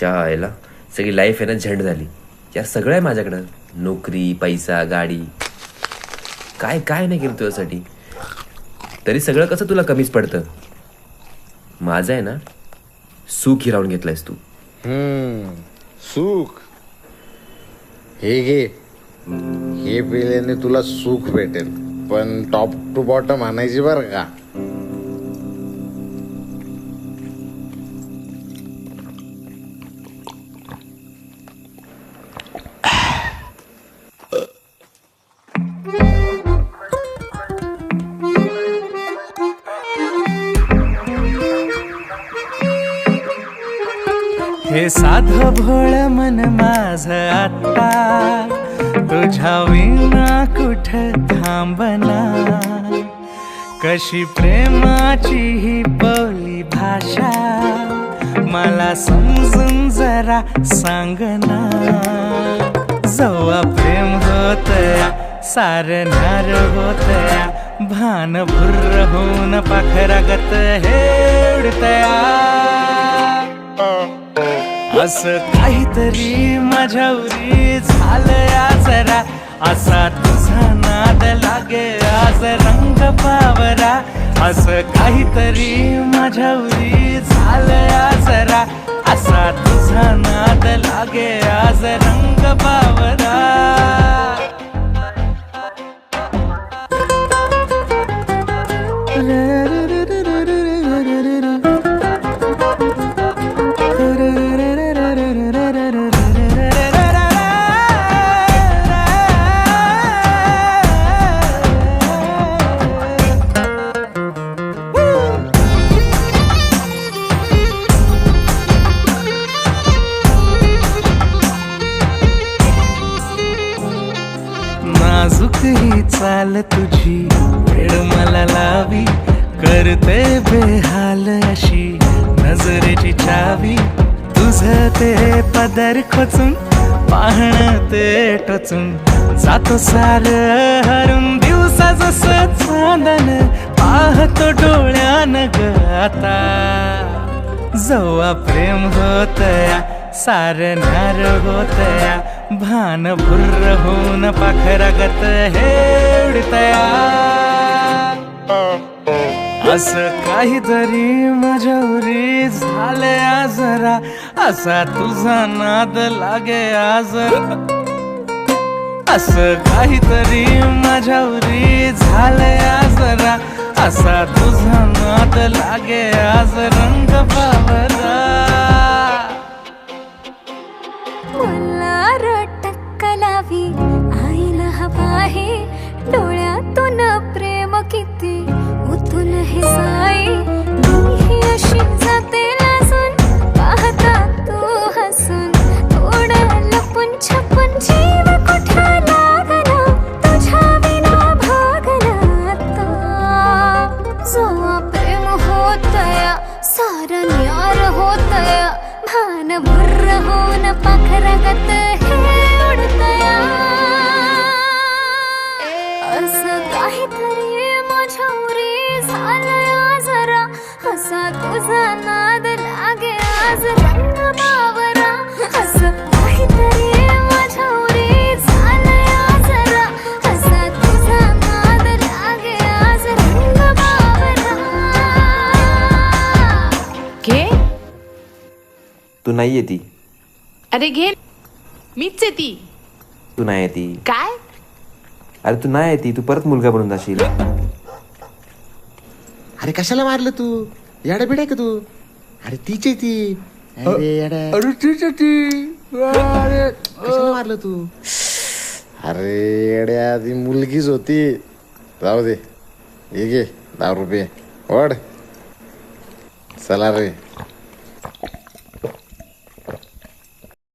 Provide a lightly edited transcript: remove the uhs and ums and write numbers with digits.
आयला सगळी लाईफ आहे ना झंड झाली. या सगळं आहे माझ्याकडं, नोकरी, पैसा, गाडी, काय काय नाही केलं तुझ्यासाठी. तरी सगळं कसं तुला कमीच पडतं. माझं आहे ना सुख हिरावून घेतलंयस तू. सुख हे घे, हे पिल्याने तुला सुख भेटेल, पण टॉप टू बॉटम आणायची बरं का. हे साधं भोळ मन माझ आता तुझ्या विना कुठ थांबना. कशी प्रेमाची ही बोली भाषा मला समजून जरा सांगना. जवा प्रेम होतया सारणार होतया, भान भुर्र होऊन पाखरागत हे उडतया. असं काहीतरी माझ्यावरी झालंया जरा, असा तुझा नाद लागे आज रंग पावरा. असं काहीतरी माझ्यावरी झालंया जरा, असा तुझा नाद लागे आज रंग पावरा. नाजूक ही चाल तुझी वेळ मला लावी, करते बेहाल अशी नजरेची चावी. तुझं ते पदर खोचून पाहणं ते टोचून जातो सार हरून. दिवसा जसं चांदण पाहतो डोळ्यानं ग आता. जवा प्रेम होतया सारणार होतया, भान भुर्र होऊन पाखरागत हे उडतया. असं काहीतरी माझ्यावरी झालंया जरा, असा तुझा नाद लागे आज. असं काहीतरी माझ्यावरी झालंया जरा, असा तुझा नाद लागे आज रंग पावरा. मला रटक्क लावी आईला हवा आहे, डोळ्यातून प्रेम किती उतून हे साई. मी अशी जाते लाजून पाहता तू हसून, थोडं लपून छपून जीव कुठं लागला तुझ्या विना भागला आता. जो प्रेम होतया सारं न्यार होतया, भान भुर्र होऊन पाखरागत हे उडतया. असं काहीतरी माझ्यावरी झालंया जरा, असा तुझा नाद लागे आज रंग बावरा. असं काहीतरी माझ्यावरी झालंया जरा, असा तुझा नाद लागे आज रंग बावरा. घे. तू नाही येती. अरे घे, मीच आहे ती. तू नाही येती. काय? अरे तू नाही येती, तू परत मुलगा बनून जाशील. अरे कशाला मारलं तू, याडा बिडा का तू. अरे तीच आहे ती. अरे येडा. अरे ठीक आहे ती. अरे कशाला मारलं तू. अरे येड्या ती मुलगीच होती. जाऊ दे, हे घे 10 रुपये ओढ. चला रे.